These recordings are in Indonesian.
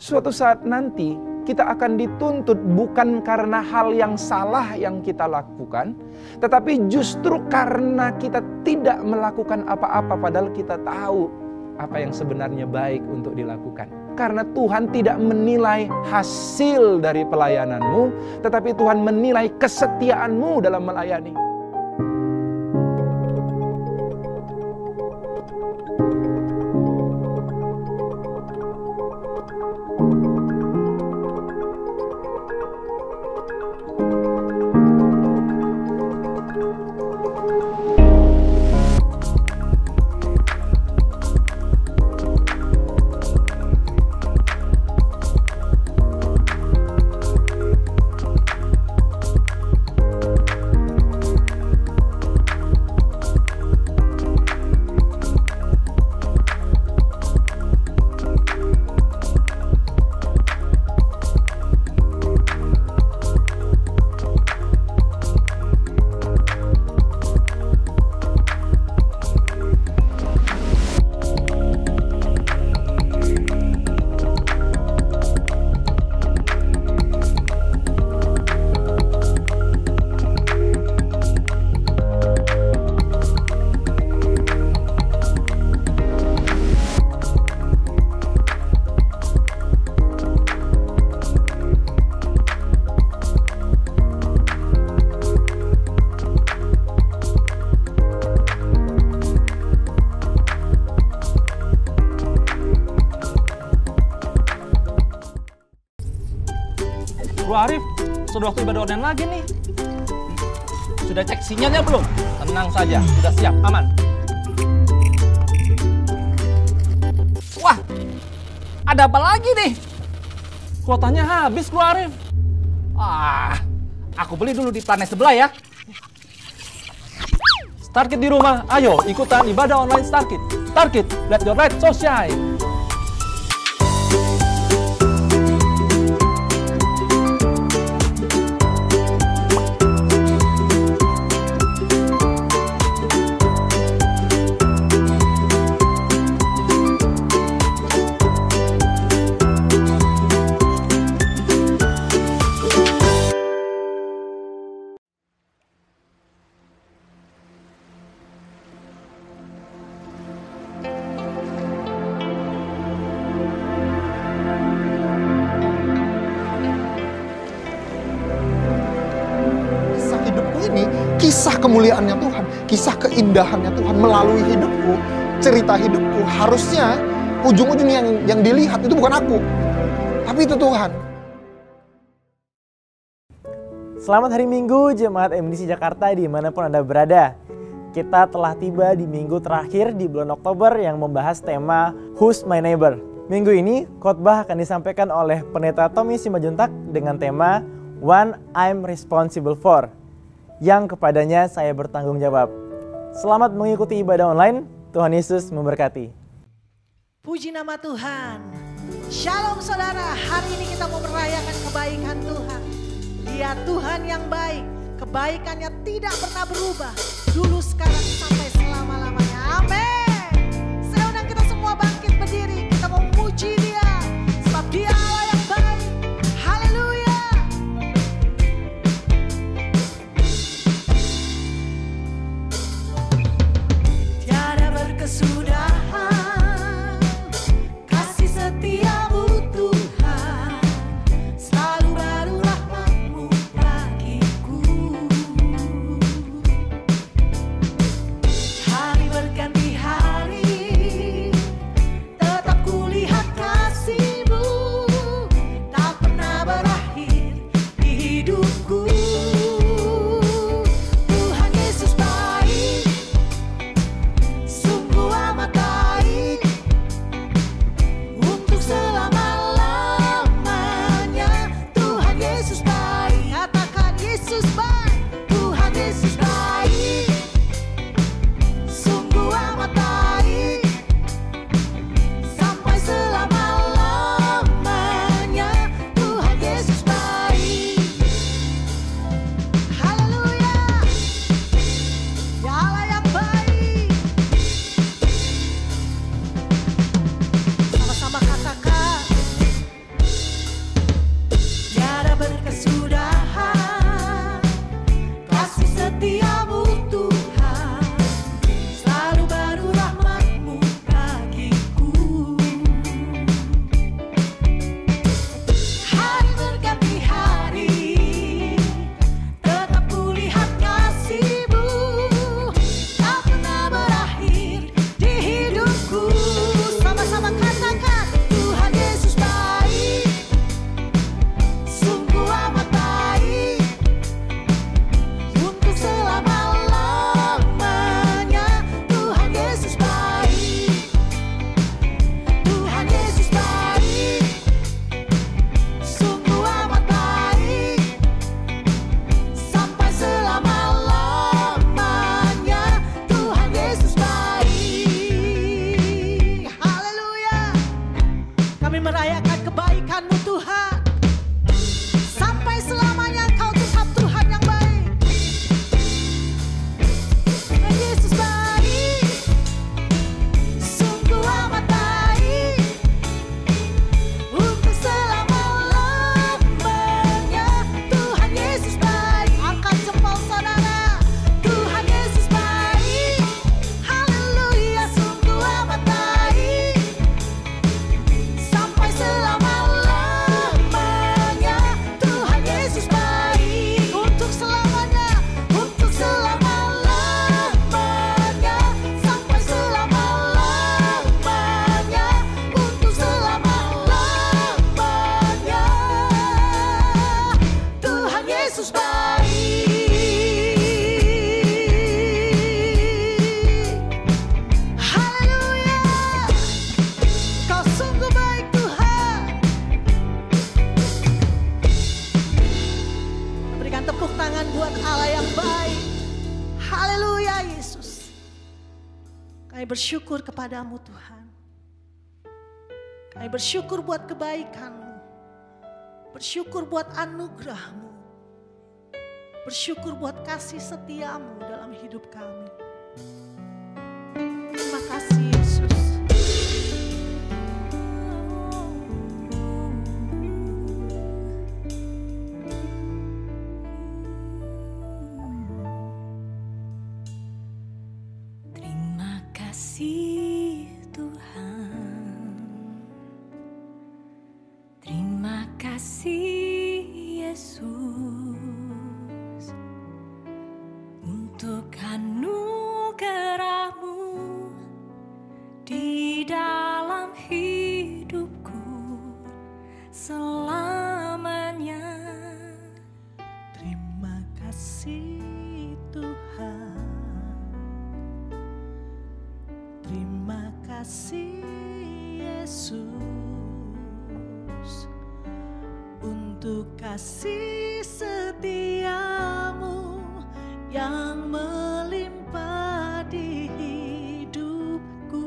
Suatu saat nanti kita akan dituntut bukan karena hal yang salah yang kita lakukan, tetapi justru karena kita tidak melakukan apa-apa padahal kita tahu apa yang sebenarnya baik untuk dilakukan. Karena Tuhan tidak menilai hasil dari pelayananmu, tetapi Tuhan menilai kesetiaanmu dalam melayani. Bro Arif, sudah waktu ibadah online lagi nih. Sudah cek sinyalnya belum? Tenang saja, sudah siap, aman. Wah, ada apa lagi nih? Kuotanya habis, Bro Arif. Aku beli dulu di planet sebelah ya. Starkit di rumah, ayo ikutan ibadah online Starkit. Starkit, let your light so shine. Kisah kemuliaannya Tuhan, kisah keindahannya Tuhan melalui hidupku, cerita hidupku, harusnya ujung-ujungnya yang dilihat itu bukan aku, tapi itu Tuhan. Selamat hari Minggu Jemaat MDC Jakarta dimanapun Anda berada. Kita telah tiba di minggu terakhir di bulan Oktober yang membahas tema Who's My Neighbor. Minggu ini khotbah akan disampaikan oleh Pendeta Tommy Simajuntak dengan tema One I'm Responsible For, yang kepadanya saya bertanggung jawab. Selamat mengikuti ibadah online. Tuhan Yesus memberkati. Puji nama Tuhan. Shalom saudara, hari ini kita mau merayakan kebaikan Tuhan. Dia Tuhan yang baik, kebaikannya tidak pernah berubah. Dulu, sekarang, sampai selama-lamanya. Amin. Saya undang kita semua bangkit berdiri. Kita mau memuji Dia, sebab Dia Allah yang baik. Haleluya. Tiada berkesudahan kasih setiamu Tuhan, selalu baru rahmat-Mu bagiku. kebaikan-Mu Tuhan. Sampai selamanya Engkau tetap Tuhan yang baik. Tuhan Yesus baik, sungguh amat baik, untuk selama-lamanya. Tuhan Yesus baik. Angkat jempol saudara. Tuhan Yesus baik, haleluya, sungguh amat baik, sampai selama-lamanya. Tuhan Yesus baik, untuk selamanya, untuk selama-lamanya, sampai selama-lamanya, untuk selama-lamanya. Tuhan Yesus baik. Haleluya, Kau sungguh baik Tuhan. Berikan tepuk tangan buat Allah yang baik. Haleluya Yesus. Kami bersyukur kepadamu Tuhan. Kami bersyukur buat kebaikan-Mu. Bersyukur buat anugerah-Mu. Bersyukur buat kasih setia-Mu dalam hidup kami. Terima kasih Yesus. Terima kasih Tuhan. Terima kasih Yesus untuk anugerah-Mu di dalam hidupku selamanya. Terima kasih Tuhan. Terima kasih Yesus untuk kasih setia-Mu yang melimpah di hidupku.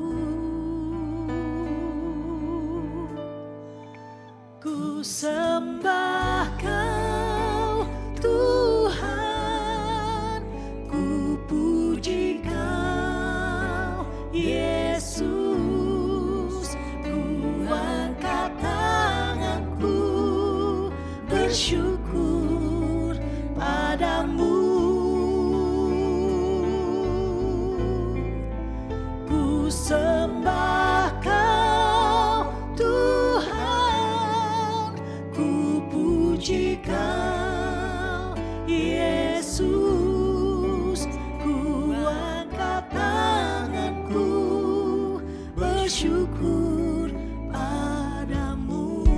Ku sembah Kau Tuhan, ku puji Kau Yesus, ku angkat tanganku bersyukur padamu. Ku sembah Kau Tuhan, ku puji Kau Yesus, ku angkat tanganku bersyukur padamu.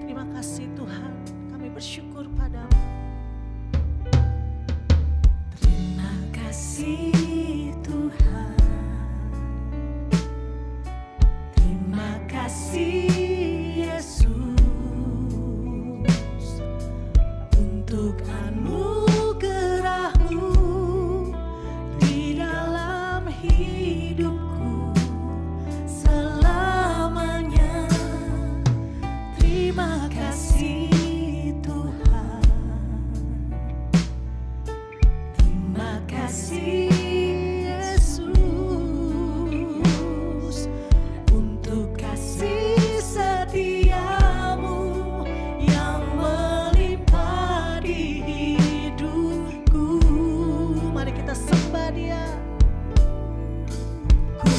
Terima kasih Tuhan, kami bersyukur padamu. Terima kasih Tuhan. Terima kasih Yesus untuk anugerah-Mu di dalam hidupku selamanya. Terima kasih Tuhan. Terima kasih Yesus untuk kasih setia-Mu yang melimpah di hidupku. Mari kita sembah Dia. Ku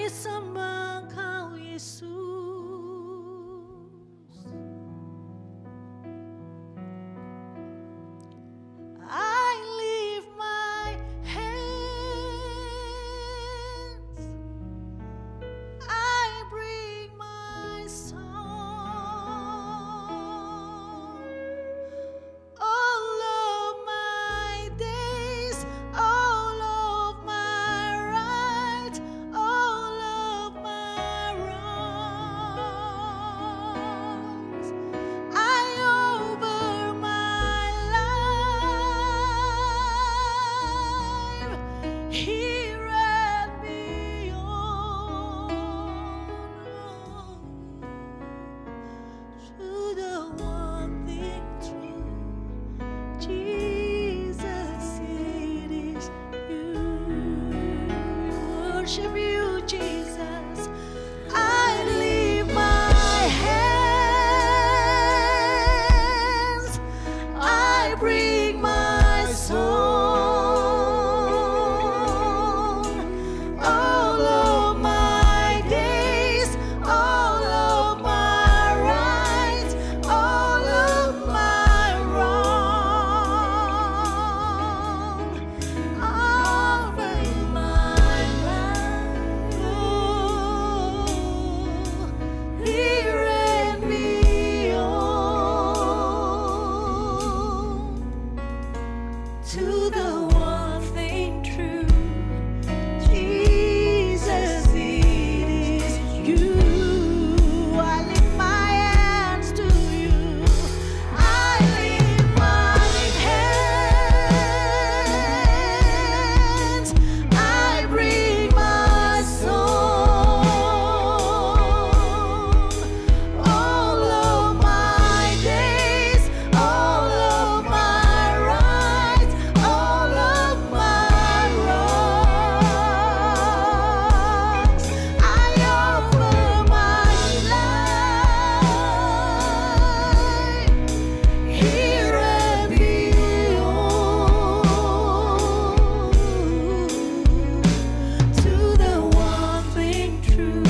kami sembah Kau Yesus. I lift my hands, I bring my song. All of my days, all of my right, all of my wrongs, I over my life, here and beyond, to the one thing true, Jesus, it is you. Worship you, Jesus. I lift my hands, I bring my song. All of my days, all of my rights, all of my wrong, all of my life, here and beyond, to the one thing true, Jesus, it is you. I lift my hands to you. I lift my hands, I bring my song. All of my days, all of my rights, all of my wrongs, I offer my life, here and beyond, to the one thing true,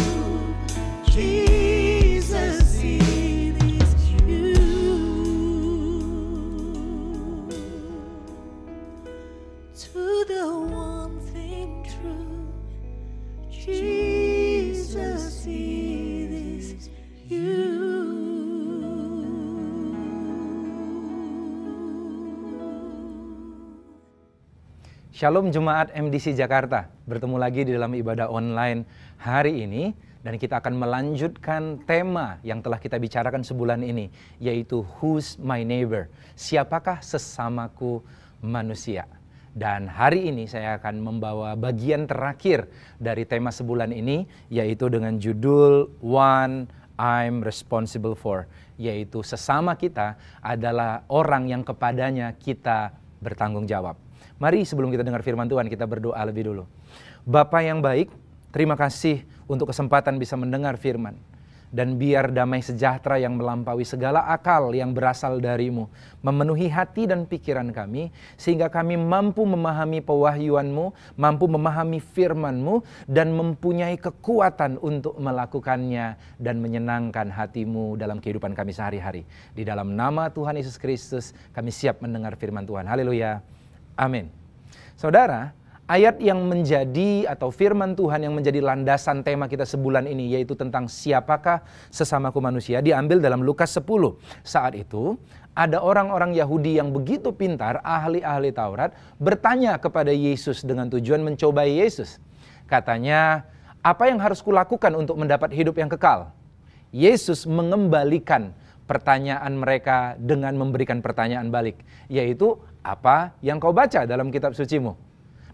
Jesus, it is you. To the one thing true, Jesus, it is you. Shalom Jemaat MDC Jakarta, bertemu lagi di dalam ibadah online hari ini dan kita akan melanjutkan tema yang telah kita bicarakan sebulan ini, yaitu Who's My Neighbor? Siapakah sesamaku manusia? Dan hari ini saya akan membawa bagian terakhir dari tema sebulan ini, yaitu dengan judul One I'm Responsible For, yaitu sesama kita adalah orang yang kepadanya kita bertanggung jawab. Mari sebelum kita dengar firman Tuhan, kita berdoa lebih dulu. Bapa yang baik, terima kasih untuk kesempatan bisa mendengar firman. Dan biar damai sejahtera yang melampaui segala akal yang berasal darimu memenuhi hati dan pikiran kami, sehingga kami mampu memahami pewahyuanmu, mampu memahami firmanmu, dan mempunyai kekuatan untuk melakukannya dan menyenangkan hatimu dalam kehidupan kami sehari-hari. Di dalam nama Tuhan Yesus Kristus, kami siap mendengar firman Tuhan. Haleluya. Amin. Saudara, ayat yang menjadi atau firman Tuhan yang menjadi landasan tema kita sebulan ini, yaitu tentang siapakah sesamaku manusia, diambil dalam Lukas 10. Saat itu ada orang-orang Yahudi yang begitu pintar, ahli-ahli Taurat, bertanya kepada Yesus dengan tujuan mencobai Yesus. Katanya, apa yang harus kulakukan untuk mendapat hidup yang kekal? Yesus mengembalikan pertanyaan mereka dengan memberikan pertanyaan balik, yaitu apa yang kau baca dalam kitab sucimu?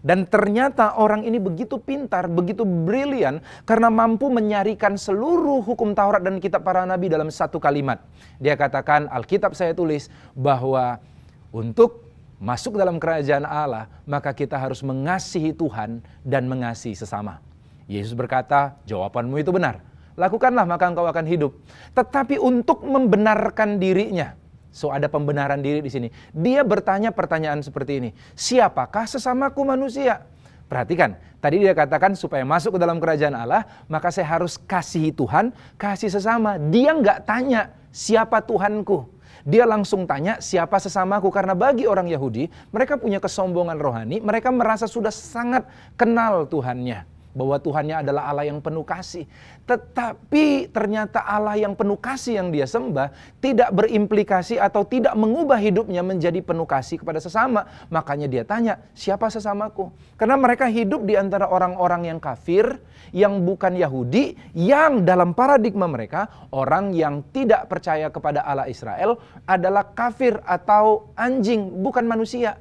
Dan ternyata orang ini begitu pintar, begitu brilian, karena mampu menyarikan seluruh hukum Taurat dan kitab para nabi dalam satu kalimat. Dia katakan, Alkitab saya tulis bahwa untuk masuk dalam kerajaan Allah, maka kita harus mengasihi Tuhan dan mengasihi sesama. Yesus berkata, jawabanmu itu benar. Lakukanlah maka engkau akan hidup. Tetapi untuk membenarkan dirinya, so ada pembenaran diri di sini. Dia bertanya pertanyaan seperti ini, siapakah sesamaku manusia? Perhatikan, tadi dia katakan supaya masuk ke dalam kerajaan Allah, maka saya harus kasihi Tuhan, kasih sesama. Dia nggak tanya, siapa Tuhanku? Dia langsung tanya, siapa sesamaku? Karena bagi orang Yahudi, mereka punya kesombongan rohani, mereka merasa sudah sangat kenal Tuhannya. Bahwa Tuhannya adalah Allah yang penuh kasih. Tetapi ternyata Allah yang penuh kasih yang dia sembah tidak berimplikasi atau tidak mengubah hidupnya menjadi penuh kasih kepada sesama. Makanya dia tanya, siapa sesamaku? Karena mereka hidup di antara orang-orang yang kafir, yang bukan Yahudi, yang dalam paradigma mereka, orang yang tidak percaya kepada Allah Israel adalah kafir atau anjing, bukan manusia.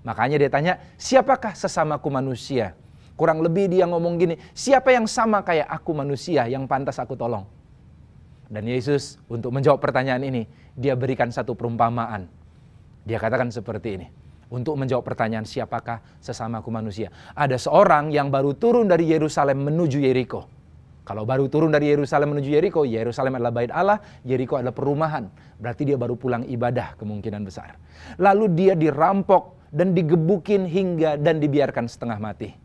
Makanya dia tanya, siapakah sesamaku manusia? Kurang lebih dia ngomong gini, siapa yang sama kayak aku manusia yang pantas aku tolong? Dan Yesus untuk menjawab pertanyaan ini, dia berikan satu perumpamaan. Dia katakan seperti ini, untuk menjawab pertanyaan siapakah sesamaku manusia. Ada seorang yang baru turun dari Yerusalem menuju Yeriko. Kalau baru turun dari Yerusalem menuju Yeriko, Yerusalem adalah bait Allah, Yeriko adalah perumahan. Berarti dia baru pulang ibadah kemungkinan besar. Lalu dia dirampok dan digebukin hingga dan dibiarkan setengah mati.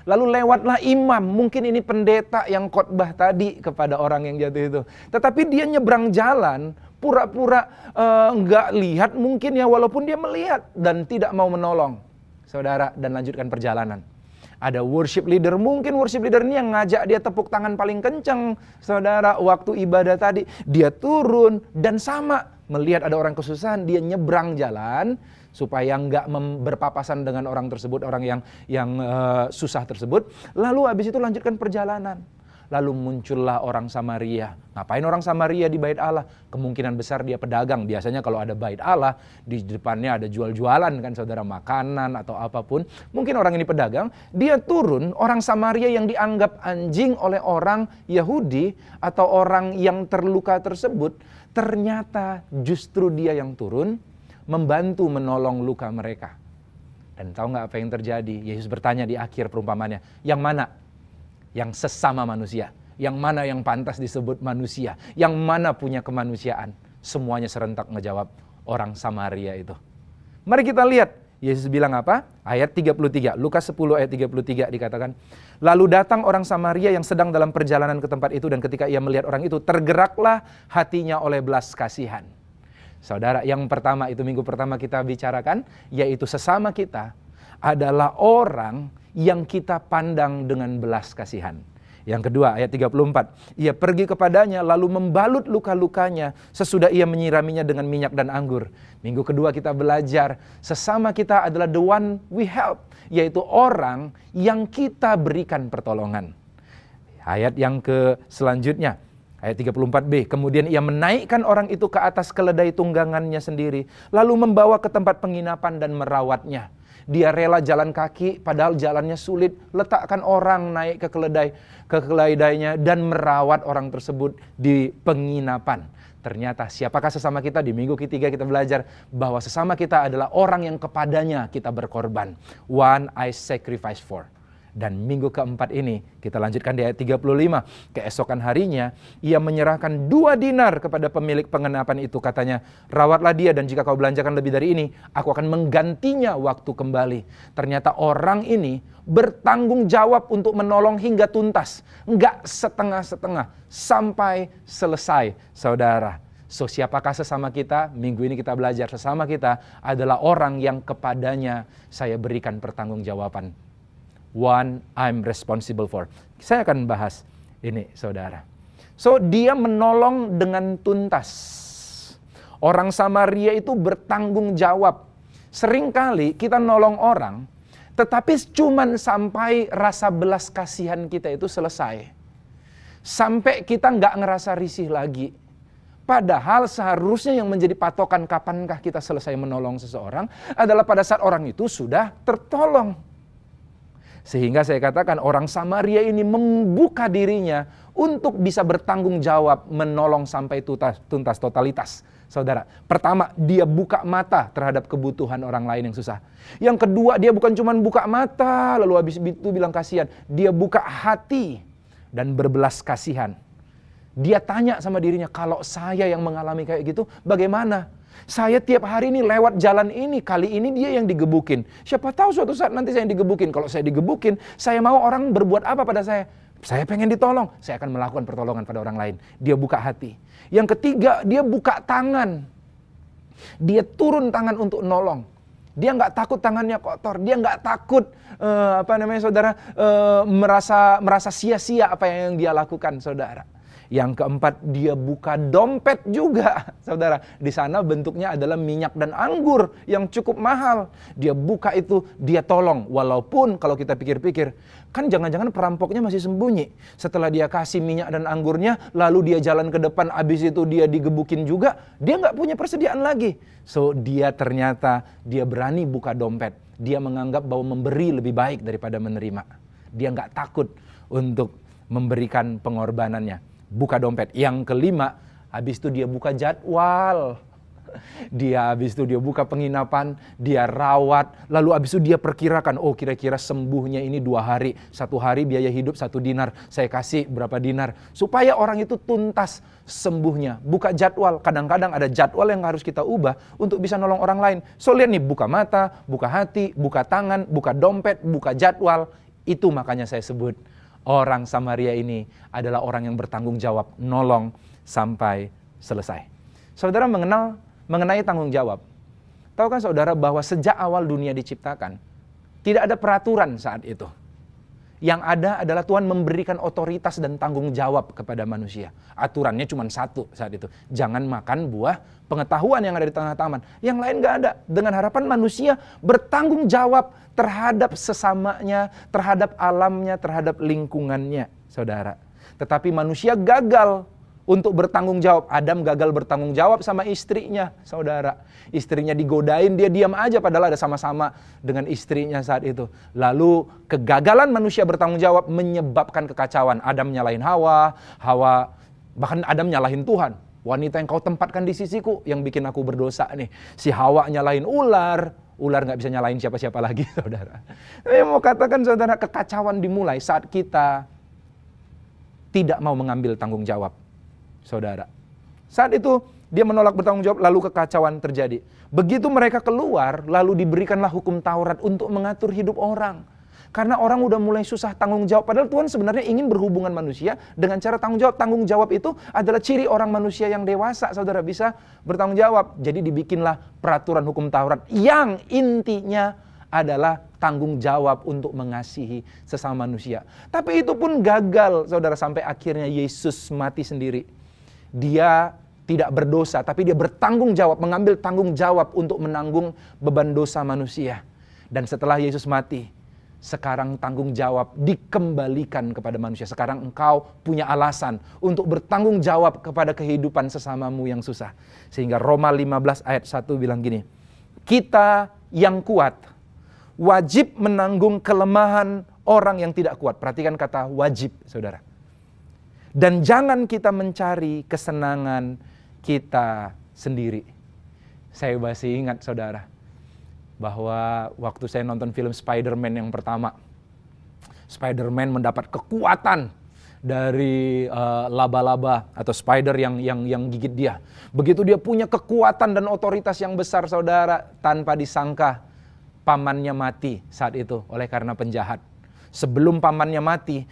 Lalu lewatlah imam, mungkin ini pendeta yang khotbah tadi kepada orang yang jatuh itu. Tetapi dia nyebrang jalan, pura-pura nggak lihat mungkin ya, walaupun dia melihat dan tidak mau menolong saudara dan lanjutkan perjalanan. Ada worship leader, mungkin worship leader ini yang ngajak dia tepuk tangan paling kenceng saudara waktu ibadah tadi. Dia turun dan sama melihat ada orang kesusahan, dia nyebrang jalan supaya nggak berpapasan dengan orang tersebut, orang yang susah tersebut. Lalu habis itu lanjutkan perjalanan. Lalu muncullah orang Samaria. Ngapain orang Samaria di bait Allah? Kemungkinan besar dia pedagang. Biasanya kalau ada bait Allah, di depannya ada jual-jualan kan saudara, makanan atau apapun. Mungkin orang ini pedagang. Dia turun, orang Samaria yang dianggap anjing oleh orang Yahudi atau orang yang terluka tersebut, ternyata justru dia yang turun, membantu menolong luka mereka. Dan tahu nggak apa yang terjadi? Yesus bertanya di akhir perumpamannya, yang mana yang sesama manusia? Yang mana yang pantas disebut manusia? Yang mana punya kemanusiaan? Semuanya serentak ngejawab, orang Samaria itu. Mari kita lihat, Yesus bilang apa? Ayat 33, Lukas 10 ayat 33 dikatakan, lalu datang orang Samaria yang sedang dalam perjalanan ke tempat itu, dan ketika ia melihat orang itu, tergeraklah hatinya oleh belas kasihan. Saudara, yang pertama itu minggu pertama kita bicarakan, yaitu sesama kita adalah orang yang kita pandang dengan belas kasihan. Yang kedua, ayat 34, ia pergi kepadanya lalu membalut luka-lukanya sesudah ia menyiraminya dengan minyak dan anggur. Minggu kedua kita belajar, sesama kita adalah the one we help, yaitu orang yang kita berikan pertolongan. Ayat yang selanjutnya, ayat 34b, kemudian ia menaikkan orang itu ke atas keledai tunggangannya sendiri, lalu membawa ke tempat penginapan dan merawatnya. Dia rela jalan kaki, padahal jalannya sulit, letakkan orang naik ke keledainya dan merawat orang tersebut di penginapan. Ternyata siapakah sesama kita? Di minggu ketiga kita belajar bahwa sesama kita adalah orang yang kepadanya kita berkorban. One I sacrifice for. Dan minggu keempat ini kita lanjutkan di ayat 35. Keesokan harinya ia menyerahkan 2 dinar kepada pemilik penginapan itu. Katanya, rawatlah dia dan jika kau belanjakan lebih dari ini, aku akan menggantinya waktu kembali. Ternyata orang ini bertanggung jawab untuk menolong hingga tuntas. Enggak setengah-setengah, sampai selesai saudara. So siapakah sesama kita? Minggu ini kita belajar sesama kita adalah orang yang kepadanya saya berikan pertanggungjawaban. One I'm responsible for. Saya akan bahas ini saudara. So dia menolong dengan tuntas. Orang Samaria itu bertanggung jawab. Seringkali kita nolong orang, tetapi cuman sampai rasa belas kasihan kita itu selesai. Sampai kita nggak ngerasa risih lagi. Padahal seharusnya yang menjadi patokan kapankah kita selesai menolong seseorang adalah pada saat orang itu sudah tertolong. Sehingga saya katakan orang Samaria ini membuka dirinya untuk bisa bertanggung jawab menolong sampai tuntas totalitas. Saudara, pertama dia buka mata terhadap kebutuhan orang lain yang susah. Yang kedua dia bukan cuma buka mata lalu habis itu bilang kasihan. Dia buka hati dan berbelas kasihan. Dia tanya sama dirinya, kalau saya yang mengalami kayak gitu bagaimana? Saya tiap hari ini lewat jalan ini, kali ini dia yang digebukin. Siapa tahu suatu saat nanti saya yang digebukin. Kalau saya digebukin, saya mau orang berbuat apa pada saya? Saya pengen ditolong, saya akan melakukan pertolongan pada orang lain. Dia buka hati. Yang ketiga, dia buka tangan. Dia turun tangan untuk nolong. Dia nggak takut tangannya kotor. Dia nggak takut saudara, merasa sia-sia apa yang dia lakukan, saudara. Yang keempat, dia buka dompet juga, saudara. Di sana bentuknya adalah minyak dan anggur yang cukup mahal. Dia buka itu, dia tolong. Walaupun kalau kita pikir-pikir, kan jangan-jangan perampoknya masih sembunyi. Setelah dia kasih minyak dan anggurnya, lalu dia jalan ke depan, abis itu dia digebukin juga, dia nggak punya persediaan lagi. So, dia berani buka dompet. Dia menganggap bahwa memberi lebih baik daripada menerima. Dia nggak takut untuk memberikan pengorbanannya. Buka dompet. Yang kelima, habis itu dia buka jadwal. Habis itu dia buka penginapan, dia rawat, lalu habis itu dia perkirakan, oh kira-kira sembuhnya ini 2 hari, 1 hari biaya hidup 1 dinar, saya kasih berapa dinar, supaya orang itu tuntas sembuhnya. Buka jadwal, kadang-kadang ada jadwal yang harus kita ubah untuk bisa nolong orang lain. So lihat nih, buka mata, buka hati, buka tangan, buka dompet, buka jadwal, itu makanya saya sebut orang Samaria ini adalah orang yang bertanggung jawab, nolong sampai selesai. Saudara mengenai tanggung jawab. Tahukah saudara bahwa sejak awal dunia diciptakan, tidak ada peraturan saat itu. Yang ada adalah Tuhan memberikan otoritas dan tanggung jawab kepada manusia. Aturannya cuma satu saat itu. Jangan makan buah pengetahuan yang ada di tengah taman. Yang lain gak ada. Dengan harapan manusia bertanggung jawab terhadap sesamanya, terhadap alamnya, terhadap lingkungannya, saudara. Tetapi manusia gagal untuk bertanggung jawab. Adam gagal bertanggung jawab sama istrinya, saudara. Istrinya digodain, dia diam aja padahal ada sama-sama dengan istrinya saat itu. Lalu kegagalan manusia bertanggung jawab menyebabkan kekacauan. Adam nyalahin Hawa, bahkan Adam nyalahin Tuhan. Wanita yang kau tempatkan di sisiku yang bikin aku berdosa nih. Si Hawa nyalahin ular nggak bisa nyalahin siapa-siapa lagi, saudara. Saya mau katakan, saudara, kekacauan dimulai saat kita tidak mau mengambil tanggung jawab, saudara. Saat itu dia menolak bertanggung jawab, lalu kekacauan terjadi. Begitu mereka keluar, lalu diberikanlah hukum Taurat untuk mengatur hidup orang. Karena orang udah mulai susah tanggung jawab. Padahal Tuhan sebenarnya ingin berhubungan manusia dengan cara tanggung jawab. Tanggung jawab itu adalah ciri orang manusia yang dewasa, saudara, bisa bertanggung jawab. Jadi dibikinlah peraturan hukum Taurat yang intinya adalah tanggung jawab untuk mengasihi sesama manusia. Tapi itu pun gagal, saudara, sampai akhirnya Yesus mati sendiri. Dia tidak berdosa, tapi dia bertanggung jawab, mengambil tanggung jawab untuk menanggung beban dosa manusia. Dan setelah Yesus mati, sekarang tanggung jawab dikembalikan kepada manusia. Sekarang engkau punya alasan untuk bertanggung jawab kepada kehidupan sesamamu yang susah. Sehingga Roma 15 ayat 1 bilang gini, kita yang kuat wajib menanggung kelemahan orang yang tidak kuat. Perhatikan kata wajib, saudara. Dan jangan kita mencari kesenangan kita sendiri. Saya masih ingat, saudara, bahwa waktu saya nonton film Spider-Man yang pertama, Spider-Man mendapat kekuatan dari laba-laba atau spider yang gigit dia. Begitu dia punya kekuatan dan otoritas yang besar, saudara, tanpa disangka pamannya mati saat itu oleh karena penjahat. Sebelum pamannya mati,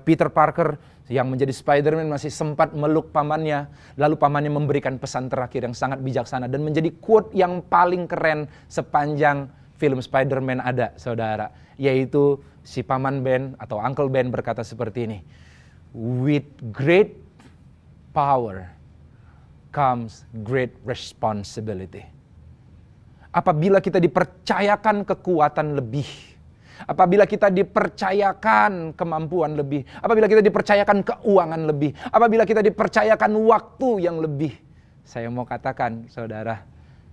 Peter Parker yang menjadi Spider-Man masih sempat meluk pamannya. Lalu pamannya memberikan pesan terakhir yang sangat bijaksana dan menjadi quote yang paling keren sepanjang film Spider-Man ada, saudara. Yaitu si paman Ben atau Uncle Ben berkata seperti ini, with great power comes great responsibility. Apabila kita dipercayakan kekuatan lebih, apabila kita dipercayakan kemampuan lebih, apabila kita dipercayakan keuangan lebih, apabila kita dipercayakan waktu yang lebih, saya mau katakan, saudara,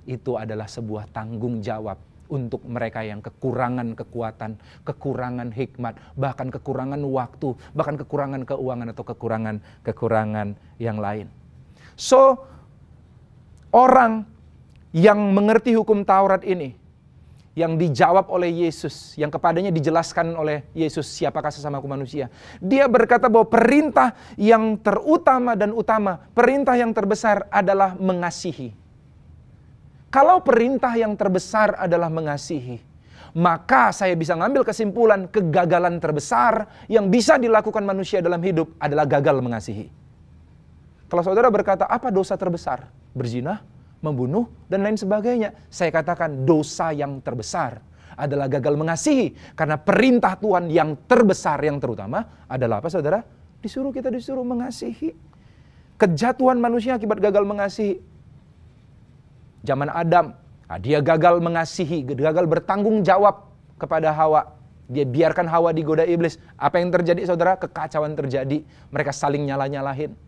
itu adalah sebuah tanggung jawab untuk mereka yang kekurangan kekuatan, kekurangan hikmat, bahkan kekurangan waktu, bahkan kekurangan keuangan atau kekurangan yang lain. So, orang yang mengerti hukum Taurat ini, yang dijawab oleh Yesus, yang kepadanya dijelaskan oleh Yesus siapakah sesamaku manusia. Dia berkata bahwa perintah yang terutama dan utama, perintah yang terbesar adalah mengasihi. Kalau perintah yang terbesar adalah mengasihi, maka saya bisa ngambil kesimpulan kegagalan terbesar yang bisa dilakukan manusia dalam hidup adalah gagal mengasihi. Kalau saudara berkata, apa dosa terbesar? Berzina, membunuh, dan lain sebagainya. Saya katakan dosa yang terbesar adalah gagal mengasihi. Karena perintah Tuhan yang terbesar, yang terutama adalah apa saudara? Kita disuruh mengasihi. Kejatuhan manusia akibat gagal mengasihi. Zaman Adam, dia gagal mengasihi, gagal bertanggung jawab kepada Hawa. Dia biarkan Hawa digoda iblis. Apa yang terjadi saudara? Kekacauan terjadi. Mereka saling nyalah-nyalahin.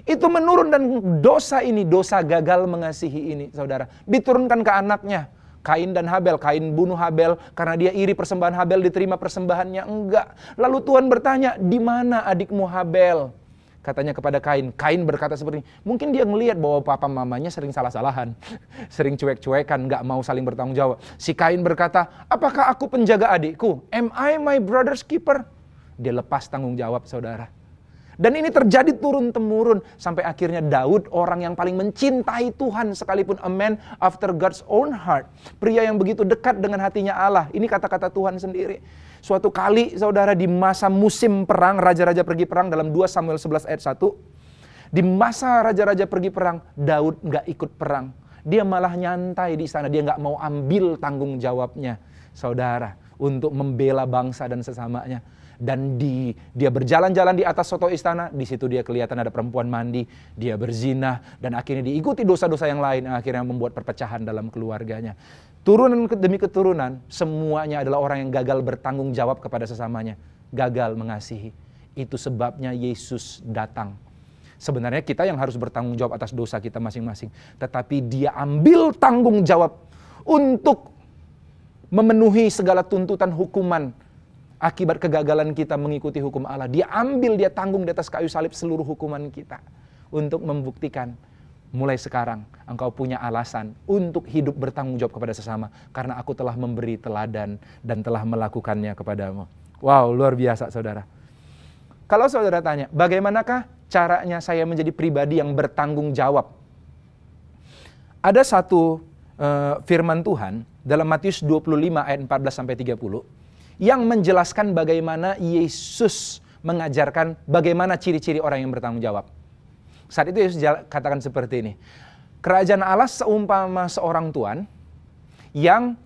Itu menurun, dan dosa ini, dosa gagal mengasihi ini saudara, diturunkan ke anaknya. Kain dan Habel. Kain bunuh Habel karena dia iri persembahan Habel, diterima persembahannya enggak. Lalu Tuhan bertanya, di mana adikmu Habel? Katanya kepada Kain. Kain berkata seperti ini. Mungkin dia ngelihat bahwa papa mamanya sering salah-salahan. Sering cuek-cuekan, gak mau saling bertanggung jawab. Si Kain berkata, apakah aku penjaga adikku? Am I my brother's keeper? Dia lepas tanggung jawab saudara. Dan ini terjadi turun-temurun sampai akhirnya Daud, orang yang paling mencintai Tuhan sekalipun, a man after God's own heart, pria yang begitu dekat dengan hatinya Allah. Ini kata-kata Tuhan sendiri. Suatu kali saudara, di masa musim perang, raja-raja pergi perang, dalam 2 Samuel 11 ayat 1. Di masa raja-raja pergi perang, Daud gak ikut perang. Dia malah nyantai di sana, dia gak mau ambil tanggung jawabnya saudara, untuk membela bangsa dan sesamanya. Dan dia berjalan-jalan di atas soto istana, di situ dia kelihatan ada perempuan mandi, dia berzina, dan akhirnya diikuti dosa-dosa yang lain, akhirnya membuat perpecahan dalam keluarganya. Turunan demi keturunan, semuanya adalah orang yang gagal bertanggung jawab kepada sesamanya, gagal mengasihi. Itu sebabnya Yesus datang. Sebenarnya kita yang harus bertanggung jawab atas dosa kita masing-masing, tetapi dia ambil tanggung jawab untuk memenuhi segala tuntutan hukuman akibat kegagalan kita mengikuti hukum Allah. Dia ambil, dia tanggung di atas kayu salib seluruh hukuman kita untuk membuktikan, mulai sekarang engkau punya alasan untuk hidup bertanggung jawab kepada sesama, karena aku telah memberi teladan dan telah melakukannya kepadamu. Wow, luar biasa saudara. Kalau saudara tanya, bagaimanakah caranya saya menjadi pribadi yang bertanggung jawab? Ada satu firman Tuhan dalam Matius 25 ayat 14-30 yang menjelaskan bagaimana Yesus mengajarkan bagaimana ciri-ciri orang yang bertanggung jawab. Saat itu Yesus katakan seperti ini. Kerajaan Allah seumpama seorang tuan yang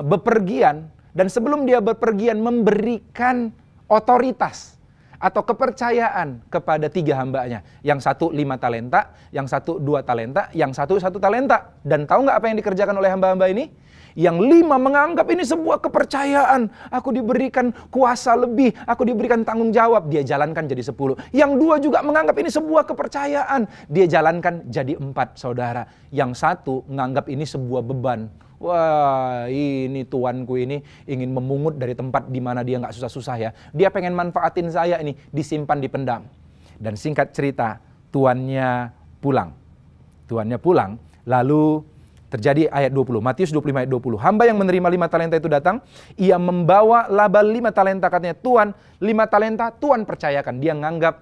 bepergian, dan sebelum dia bepergian memberikan otoritas atau kepercayaan kepada 3 hambanya. Yang satu 5 talenta, yang satu 2 talenta, yang satu 1 talenta. Dan tahu nggak apa yang dikerjakan oleh hamba-hamba ini? Yang 5 menganggap ini sebuah kepercayaan. Aku diberikan kuasa lebih, aku diberikan tanggung jawab. Dia jalankan jadi 10. Yang 2 juga menganggap ini sebuah kepercayaan. Dia jalankan jadi 4 saudara. Yang 1 menganggap ini sebuah beban. Wah, ini tuanku ini ingin memungut dari tempat di mana dia nggak susah-susah ya. Dia pengen manfaatin saya ini, disimpan, dipendam. Dan singkat cerita, tuannya pulang. Tuannya pulang, lalu terjadi ayat 20, Matius 25 ayat 20. Hamba yang menerima 5 talenta itu datang, ia membawa laba 5 talenta, katanya, Tuan, 5 talenta Tuan percayakan. Dia menganggap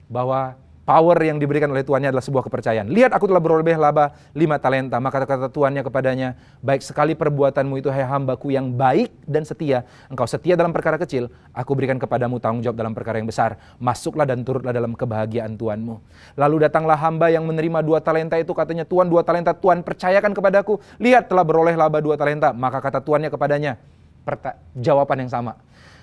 bahwa power yang diberikan oleh tuannya adalah sebuah kepercayaan. Lihat, aku telah beroleh laba 5 talenta. Maka kata tuannya kepadanya, baik sekali perbuatanmu itu, hai hambaku yang baik dan setia. Engkau setia dalam perkara kecil, aku berikan kepadamu tanggung jawab dalam perkara yang besar. Masuklah dan turutlah dalam kebahagiaan tuanmu. Lalu datanglah hamba yang menerima 2 talenta itu, katanya, Tuan, 2 talenta Tuan percayakan kepadaku. Lihat, telah beroleh laba 2 talenta. Maka kata tuannya kepadanya, jawaban yang sama.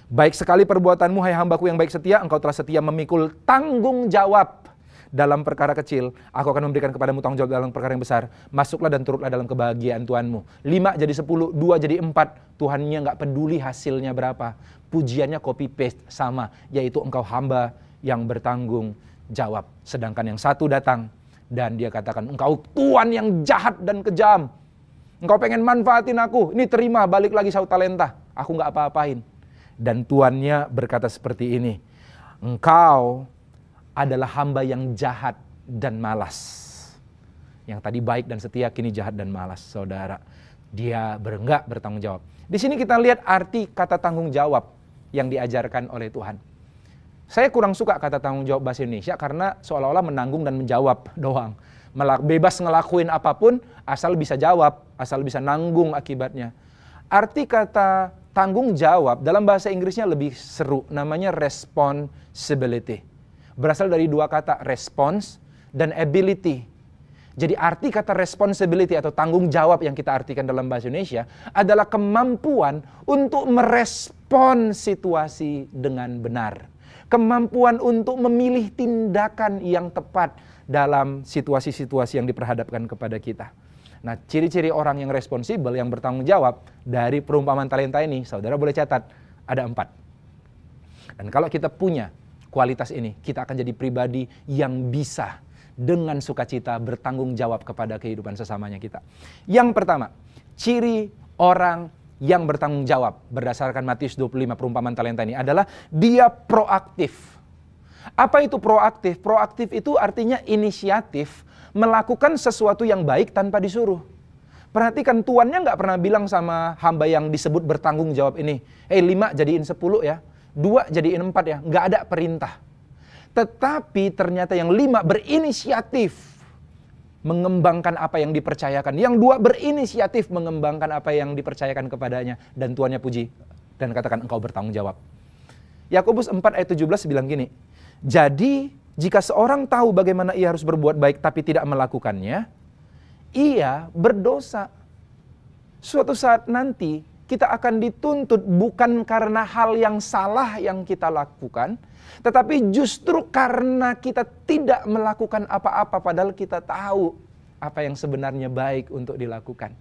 Baik sekali perbuatanmu, hai hambaku yang baik setia, engkau telah setia memikul tanggung jawab dalam perkara kecil, aku akan memberikan kepadamu tanggung jawab dalam perkara yang besar. Masuklah dan turutlah dalam kebahagiaan Tuanmu. 5 jadi 10, 2 jadi 4. Tuhannya nggak peduli hasilnya berapa. Pujiannya copy paste sama, yaitu engkau hamba yang bertanggung jawab. Sedangkan yang 1 datang dan dia katakan, engkau tuan yang jahat dan kejam. Engkau pengen manfaatin aku, ini terima, balik lagi 1 talenta. Aku nggak apa-apain. Dan tuannya berkata seperti ini, engkau adalah hamba yang jahat dan malas. Yang tadi baik dan setia, kini jahat dan malas, saudara. Dia enggak bertanggung jawab. Di sini kita lihat arti kata tanggung jawab yang diajarkan oleh Tuhan. Saya kurang suka kata tanggung jawab bahasa Indonesia karena seolah-olah menanggung dan menjawab doang. Bebas ngelakuin apapun asal bisa jawab, asal bisa nanggung akibatnya. Arti kata tanggung jawab dalam bahasa Inggrisnya lebih seru, namanya responsibility. Berasal dari dua kata, response dan ability. Jadi arti kata responsibility atau tanggung jawab yang kita artikan dalam bahasa Indonesia adalah kemampuan untuk merespon situasi dengan benar. Kemampuan untuk memilih tindakan yang tepat dalam situasi-situasi yang diperhadapkan kepada kita. Nah, ciri-ciri orang yang responsibel, yang bertanggung jawab dari perumpamaan talenta ini, saudara boleh catat, ada 4. Dan kalau kita punya kualitas ini, kita akan jadi pribadi yang bisa dengan sukacita bertanggung jawab kepada kehidupan sesamanya kita. Yang pertama, ciri orang yang bertanggung jawab berdasarkan Matius 25 perumpamaan talenta ini adalah dia proaktif. Apa itu proaktif? Proaktif itu artinya inisiatif melakukan sesuatu yang baik tanpa disuruh. Perhatikan, tuannya nggak pernah bilang sama hamba yang disebut bertanggung jawab ini, 5 jadiin 10 ya, 2 jadiin 4 ya. Nggak ada perintah. Tetapi ternyata yang 5 berinisiatif mengembangkan apa yang dipercayakan. Yang 2 berinisiatif mengembangkan apa yang dipercayakan kepadanya. Dan tuannya puji dan katakan, engkau bertanggung jawab. Yakobus 4 ayat 17 bilang gini, jadi jika seorang tahu bagaimana ia harus berbuat baik tapi tidak melakukannya, ia berdosa. Suatu saat nanti kita akan dituntut bukan karena hal yang salah yang kita lakukan, tetapi justru karena kita tidak melakukan apa-apa padahal kita tahu apa yang sebenarnya baik untuk dilakukan.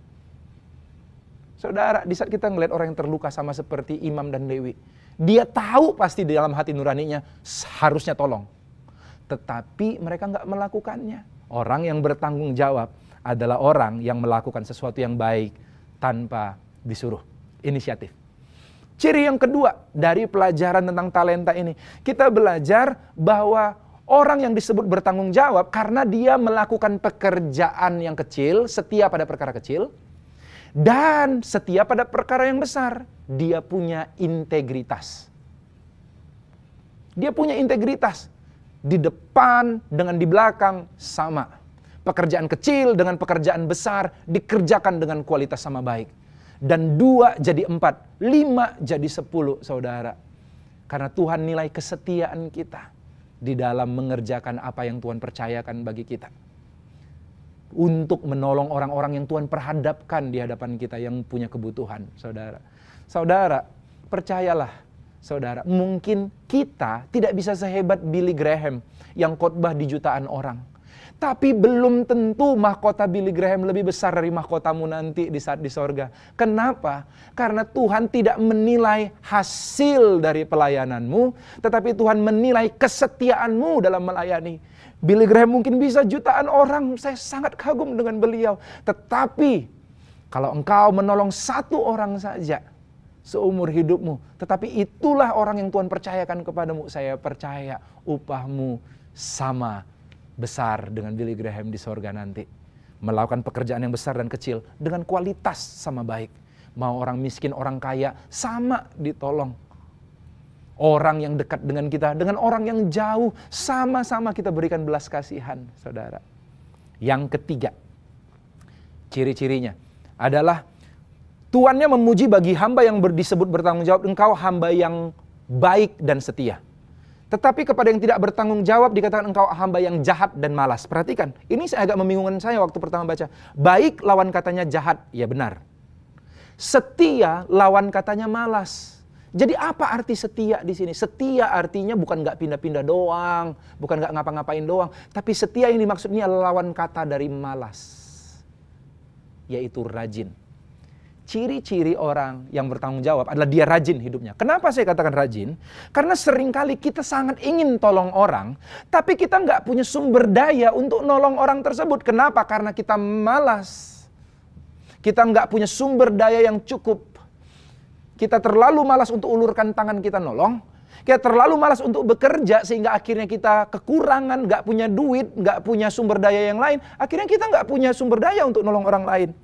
Saudara, di saat kita ngelihat orang yang terluka sama seperti Imam dan Lewi, dia tahu pasti di dalam hati nuraninya harusnya tolong. Tetapi mereka nggak melakukannya. Orang yang bertanggung jawab adalah orang yang melakukan sesuatu yang baik tanpa disuruh. Inisiatif. Ciri yang kedua dari pelajaran tentang talenta ini, kita belajar bahwa orang yang disebut bertanggung jawab karena dia melakukan pekerjaan yang kecil, setia pada perkara kecil, dan setia pada perkara yang besar. Dia punya integritas. Dia punya integritas. Di depan dengan di belakang sama. Pekerjaan kecil dengan pekerjaan besar dikerjakan dengan kualitas sama baik. Dan 2 jadi 4, 5 jadi 10, saudara. Karena Tuhan nilai kesetiaan kita di dalam mengerjakan apa yang Tuhan percayakan bagi kita. Untuk menolong orang-orang yang Tuhan perhadapkan di hadapan kita yang punya kebutuhan, saudara. Saudara, percayalah, saudara, mungkin kita tidak bisa sehebat Billy Graham yang khotbah di jutaan orang. Tapi belum tentu mahkota Billy Graham lebih besar dari mahkotamu nanti di saat di sorga. Kenapa? Karena Tuhan tidak menilai hasil dari pelayananmu, tetapi Tuhan menilai kesetiaanmu dalam melayani. Billy Graham mungkin bisa jutaan orang, saya sangat kagum dengan beliau. Tetapi kalau engkau menolong 1 orang saja seumur hidupmu, tetapi itulah orang yang Tuhan percayakan kepadamu, saya percaya upahmu sama besar dengan Billy Graham di sorga nanti. Melakukan pekerjaan yang besar dan kecil dengan kualitas sama baik. Mau orang miskin, orang kaya, sama ditolong. Orang yang dekat dengan kita, dengan orang yang jauh, sama-sama kita berikan belas kasihan, saudara. Yang ketiga, ciri-cirinya adalah tuannya memuji bagi hamba yang disebut bertanggung jawab, engkau hamba yang baik dan setia. Tetapi kepada yang tidak bertanggung jawab dikatakan engkau hamba yang jahat dan malas. Perhatikan, ini agak membingungkan saya waktu pertama baca. Baik lawan katanya jahat, ya benar. Setia lawan katanya malas. Jadi apa arti setia di sini? Setia artinya bukan nggak pindah-pindah doang, bukan nggak ngapa-ngapain doang, tapi setia yang dimaksud ini adalah lawan kata dari malas, yaitu rajin. Ciri-ciri orang yang bertanggung jawab adalah dia rajin hidupnya. Kenapa saya katakan rajin? Karena seringkali kita sangat ingin tolong orang, tapi kita nggak punya sumber daya untuk nolong orang tersebut. Kenapa? Karena kita malas. Kita nggak punya sumber daya yang cukup. Kita terlalu malas untuk ulurkan tangan kita nolong. Kita terlalu malas untuk bekerja sehingga akhirnya kita kekurangan, nggak punya duit, nggak punya sumber daya yang lain. Akhirnya kita nggak punya sumber daya untuk nolong orang lain.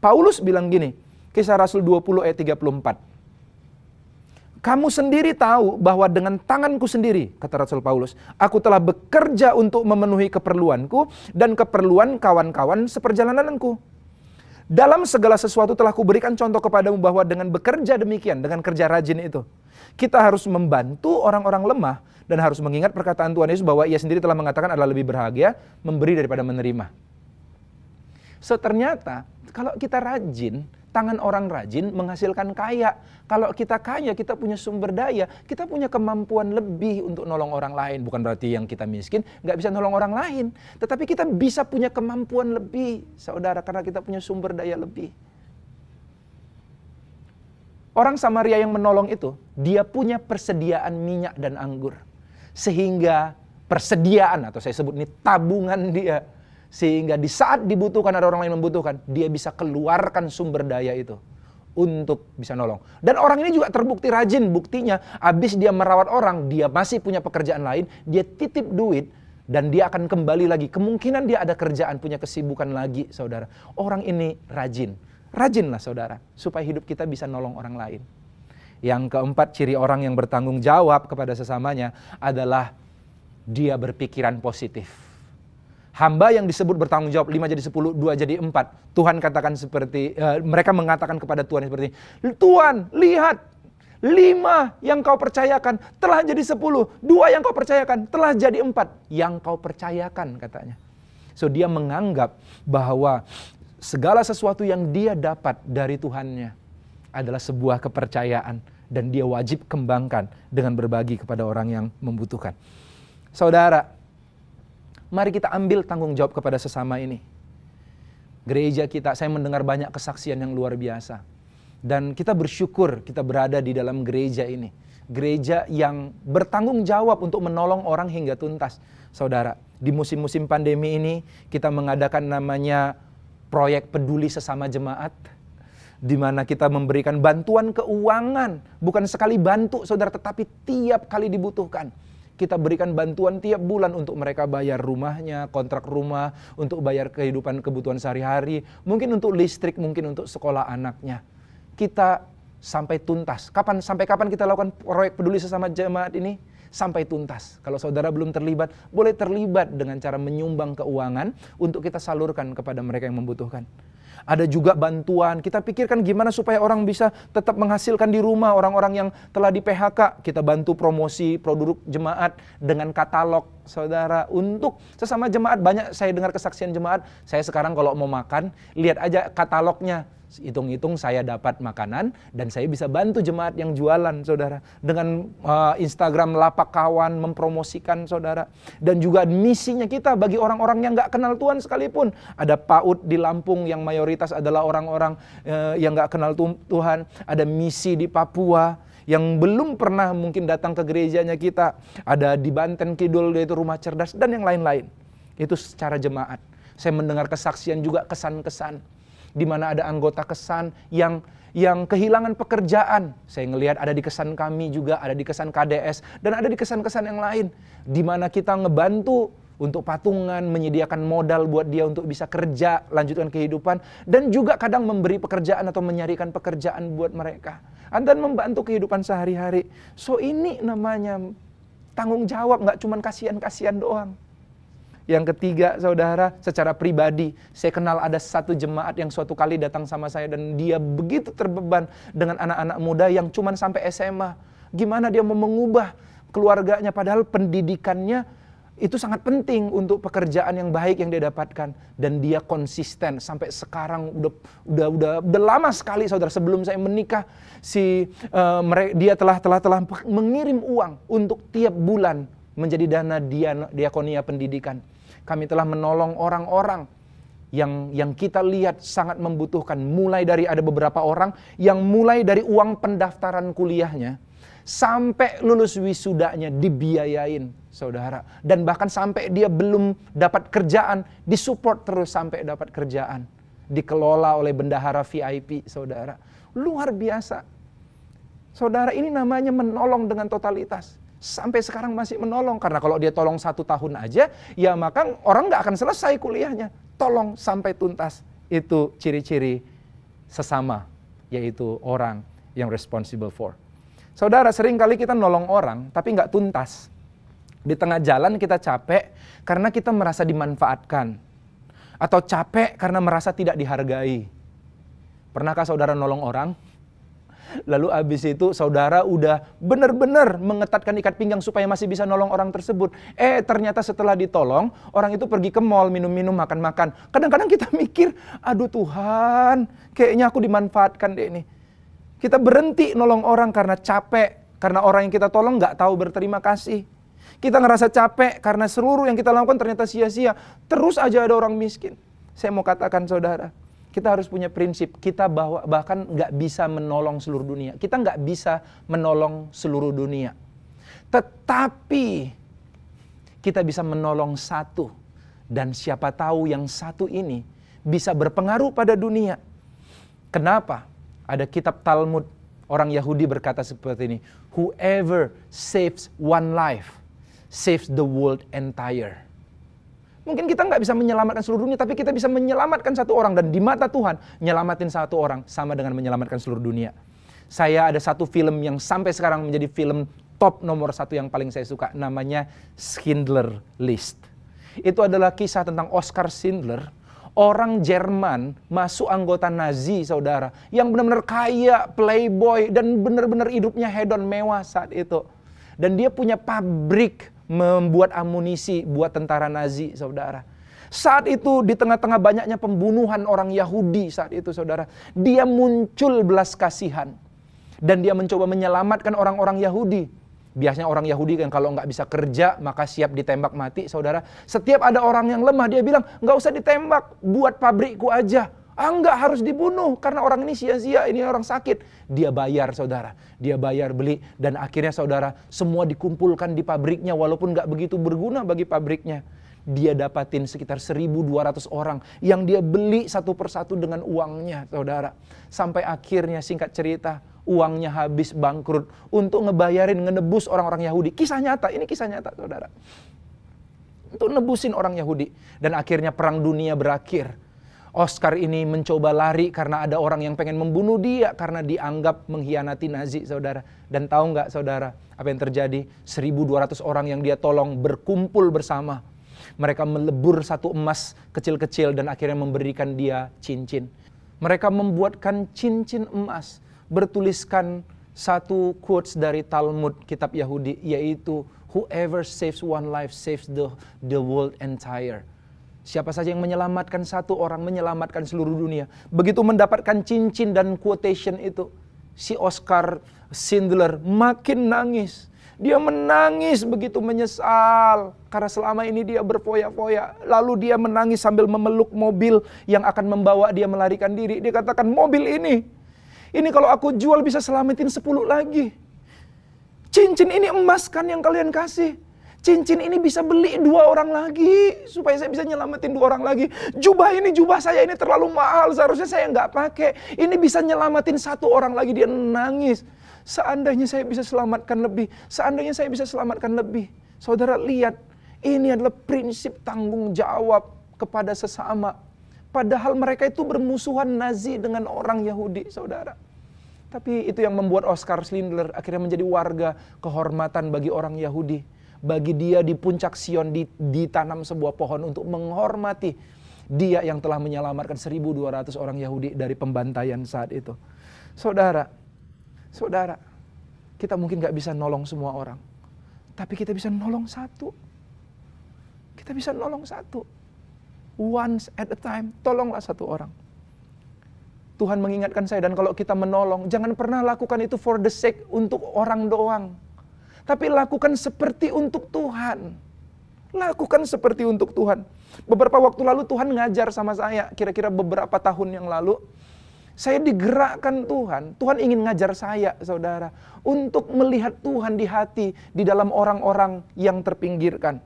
Paulus bilang gini, Kisah Rasul 20 ayat 34. Kamu sendiri tahu bahwa dengan tanganku sendiri, kata Rasul Paulus, aku telah bekerja untuk memenuhi keperluanku dan keperluan kawan-kawan seperjalananku. Dalam segala sesuatu telah kuberikan contoh kepadamu bahwa dengan bekerja demikian, dengan kerja rajin itu, kita harus membantu orang-orang lemah dan harus mengingat perkataan Tuhan Yesus bahwa ia sendiri telah mengatakan adalah lebih berbahagia memberi daripada menerima. So ternyata kalau kita rajin, tangan orang rajin menghasilkan kaya. Kalau kita kaya, kita punya sumber daya, kita punya kemampuan lebih untuk nolong orang lain. Bukan berarti yang kita miskin nggak bisa nolong orang lain. Tetapi kita bisa punya kemampuan lebih, saudara, karena kita punya sumber daya lebih. Orang Samaria yang menolong itu, dia punya persediaan minyak dan anggur. Sehingga persediaan, atau saya sebut ini tabungan dia, sehingga di saat dibutuhkan, ada orang lain membutuhkan, dia bisa keluarkan sumber daya itu untuk bisa nolong. Dan orang ini juga terbukti rajin. Buktinya, habis dia merawat orang, dia masih punya pekerjaan lain, dia titip duit, dan dia akan kembali lagi. Kemungkinan dia ada kerjaan, punya kesibukan lagi, saudara. Orang ini rajin. Rajinlah, saudara, supaya hidup kita bisa nolong orang lain. Yang keempat, ciri orang yang bertanggung jawab kepada sesamanya adalah dia berpikiran positif. Hamba yang disebut bertanggung jawab, 5 jadi 10, 2 jadi 4. Tuhan katakan seperti, mereka mengatakan kepada Tuhan seperti, Tuhan, lihat, 5 yang kau percayakan telah jadi 10. 2 yang kau percayakan telah jadi 4. Yang kau percayakan, katanya. So dia menganggap bahwa segala sesuatu yang dia dapat dari Tuhannya adalah sebuah kepercayaan. Dan dia wajib kembangkan dengan berbagi kepada orang yang membutuhkan. Saudara, mari kita ambil tanggung jawab kepada sesama ini. Gereja kita, saya mendengar banyak kesaksian yang luar biasa. Dan kita bersyukur kita berada di dalam gereja ini. Gereja yang bertanggung jawab untuk menolong orang hingga tuntas. Saudara, di musim-musim pandemi ini kita mengadakan namanya proyek peduli sesama jemaat. Di mana kita memberikan bantuan keuangan. Bukan sekali bantu, saudara, tetapi tiap kali dibutuhkan. Kita berikan bantuan tiap bulan untuk mereka bayar rumahnya, kontrak rumah, untuk bayar kehidupan kebutuhan sehari-hari, mungkin untuk listrik, mungkin untuk sekolah anaknya. Kita sampai tuntas. Sampai kapan kita lakukan proyek peduli sesama jemaat ini? Sampai tuntas. Kalau saudara belum terlibat, boleh terlibat dengan cara menyumbang keuangan untuk kita salurkan kepada mereka yang membutuhkan. Ada juga bantuan, kita pikirkan gimana supaya orang bisa tetap menghasilkan di rumah, orang-orang yang telah di PHK. Kita bantu promosi produk jemaat dengan katalog, saudara. Untuk sesama jemaat, banyak saya dengar kesaksian jemaat, saya sekarang kalau mau makan, lihat aja katalognya. Hitung-hitung saya dapat makanan dan saya bisa bantu jemaat yang jualan, saudara. Dengan Instagram Lapak Kawan mempromosikan, saudara. Dan juga misinya kita bagi orang-orang yang gak kenal Tuhan sekalipun. Ada PAUD di Lampung yang mayoritas adalah orang-orang yang gak kenal Tuhan. Ada misi di Papua yang belum pernah mungkin datang ke gerejanya kita. Ada di Banten Kidul, yaitu Rumah Cerdas, dan yang lain-lain. Itu secara jemaat. Saya mendengar kesaksian juga kesan-kesan, di mana ada anggota kesan yang kehilangan pekerjaan. Saya ngelihat ada di kesan kami juga, ada di kesan KDS, dan ada di kesan-kesan yang lain. Di mana kita ngebantu untuk patungan, menyediakan modal buat dia untuk bisa kerja, lanjutkan kehidupan, dan juga kadang memberi pekerjaan atau menyarikan pekerjaan buat mereka. Dan membantu kehidupan sehari-hari. So ini namanya tanggung jawab, nggak cuma kasihan-kasihan doang. Yang ketiga, saudara, secara pribadi, saya kenal ada satu jemaat yang suatu kali datang sama saya dan dia begitu terbeban dengan anak-anak muda yang cuma sampai SMA. Gimana dia mau mengubah keluarganya, padahal pendidikannya itu sangat penting untuk pekerjaan yang baik yang dia dapatkan. Dan dia konsisten sampai sekarang, udah lama sekali, saudara, sebelum saya menikah, dia telah mengirim uang untuk tiap bulan menjadi dana diakonia pendidikan. Kami telah menolong orang-orang yang kita lihat sangat membutuhkan. Mulai dari ada beberapa orang yang mulai dari uang pendaftaran kuliahnya sampai lulus wisudanya dibiayain, saudara. Dan bahkan sampai dia belum dapat kerjaan, disupport terus sampai dapat kerjaan. Dikelola oleh bendahara VIP, saudara. Luar biasa. Saudara, ini namanya menolong dengan totalitas. Sampai sekarang masih menolong. Karena kalau dia tolong 1 tahun aja, ya maka orang nggak akan selesai kuliahnya. Tolong sampai tuntas. Itu ciri-ciri sesama, yaitu orang yang responsible for. Saudara, sering kali kita nolong orang tapi nggak tuntas. Di tengah jalan kita capek karena kita merasa dimanfaatkan. Atau capek karena merasa tidak dihargai. Pernahkah saudara nolong orang? Lalu abis itu saudara udah benar-benar mengetatkan ikat pinggang supaya masih bisa nolong orang tersebut. Ternyata setelah ditolong, orang itu pergi ke mall, minum-minum, makan-makan. Kadang-kadang kita mikir, aduh Tuhan, kayaknya aku dimanfaatkan deh ini. Kita berhenti nolong orang karena capek, karena orang yang kita tolong nggak tahu berterima kasih. Kita ngerasa capek karena seluruh yang kita lakukan ternyata sia-sia. Terus aja ada orang miskin. Saya mau katakan saudara, kita harus punya prinsip, kita bahkan nggak bisa menolong seluruh dunia. Kita nggak bisa menolong seluruh dunia. Tetapi kita bisa menolong satu. Dan siapa tahu yang satu ini bisa berpengaruh pada dunia. Kenapa? Ada kitab Talmud, orang Yahudi berkata seperti ini. Whoever saves one life, saves the world entire. Mungkin kita nggak bisa menyelamatkan seluruh dunia, tapi kita bisa menyelamatkan satu orang. Dan di mata Tuhan, nyelamatin satu orang sama dengan menyelamatkan seluruh dunia. Saya ada satu film yang sampai sekarang menjadi film top nomor 1 yang paling saya suka. Namanya Schindler List. Itu adalah kisah tentang Oskar Schindler. Orang Jerman masuk anggota Nazi, saudara. Yang benar-benar kaya, playboy, dan benar-benar hidupnya hedon mewah saat itu. Dan dia punya pabrik membuat amunisi buat tentara Nazi, saudara. Saat itu di tengah-tengah banyaknya pembunuhan orang Yahudi saat itu, saudara. Dia muncul belas kasihan. Dan dia mencoba menyelamatkan orang-orang Yahudi. Biasanya orang Yahudi kan kalau nggak bisa kerja maka siap ditembak mati, saudara. Setiap ada orang yang lemah dia bilang, nggak usah ditembak, buat pabrikku aja. Enggak, harus dibunuh karena orang ini sia-sia, ini orang sakit. Dia bayar, saudara. Dia bayar beli dan akhirnya saudara semua dikumpulkan di pabriknya walaupun nggak begitu berguna bagi pabriknya. Dia dapatin sekitar 1.200 orang yang dia beli satu persatu dengan uangnya, saudara. Sampai akhirnya singkat cerita uangnya habis, bangkrut untuk ngebayarin, ngenebus orang-orang Yahudi. Kisah nyata, ini kisah nyata, saudara. Untuk nebusin orang Yahudi. Dan akhirnya perang dunia berakhir. Oskar ini mencoba lari karena ada orang yang pengen membunuh dia karena dianggap mengkhianati Nazi, saudara. Dan tahu nggak, saudara, apa yang terjadi? 1.200 orang yang dia tolong berkumpul bersama. Mereka melebur satu emas kecil-kecil dan akhirnya memberikan dia cincin. Mereka membuatkan cincin emas bertuliskan satu quotes dari Talmud kitab Yahudi, yaitu whoever saves one life saves the world entire. Siapa saja yang menyelamatkan satu orang, menyelamatkan seluruh dunia. Begitu mendapatkan cincin dan quotation itu, si Oskar Schindler makin nangis. Dia menangis begitu menyesal. Karena selama ini dia berfoya-foya. Lalu dia menangis sambil memeluk mobil yang akan membawa dia melarikan diri. Dia katakan, mobil ini kalau aku jual bisa selamatin 10 lagi. Cincin ini emas kan yang kalian kasih. Cincin ini bisa beli 2 orang lagi supaya saya bisa nyelamatin 2 orang lagi. Jubah saya ini terlalu mahal, seharusnya saya nggak pakai. Ini bisa nyelamatin 1 orang lagi. Dia nangis. Seandainya saya bisa selamatkan lebih. Seandainya saya bisa selamatkan lebih. Saudara lihat, ini adalah prinsip tanggung jawab kepada sesama. Padahal mereka itu bermusuhan Nazi dengan orang Yahudi, saudara. Tapi itu yang membuat Oskar Schindler akhirnya menjadi warga kehormatan bagi orang Yahudi. Bagi dia di puncak Sion ditanam sebuah pohon untuk menghormati dia yang telah menyelamatkan 1.200 orang Yahudi dari pembantaian saat itu. Saudara, kita mungkin gak bisa nolong semua orang. Tapi kita bisa nolong satu. Kita bisa nolong satu. Once at a time, tolonglah satu orang. Tuhan mengingatkan saya, dan kalau kita menolong, jangan pernah lakukan itu for the sake untuk orang doang. Tapi lakukan seperti untuk Tuhan. Lakukan seperti untuk Tuhan. Beberapa waktu lalu Tuhan ngajar sama saya, kira-kira beberapa tahun yang lalu. Saya digerakkan Tuhan. Tuhan ingin ngajar saya, saudara. Untuk melihat Tuhan di hati, di dalam orang-orang yang terpinggirkan.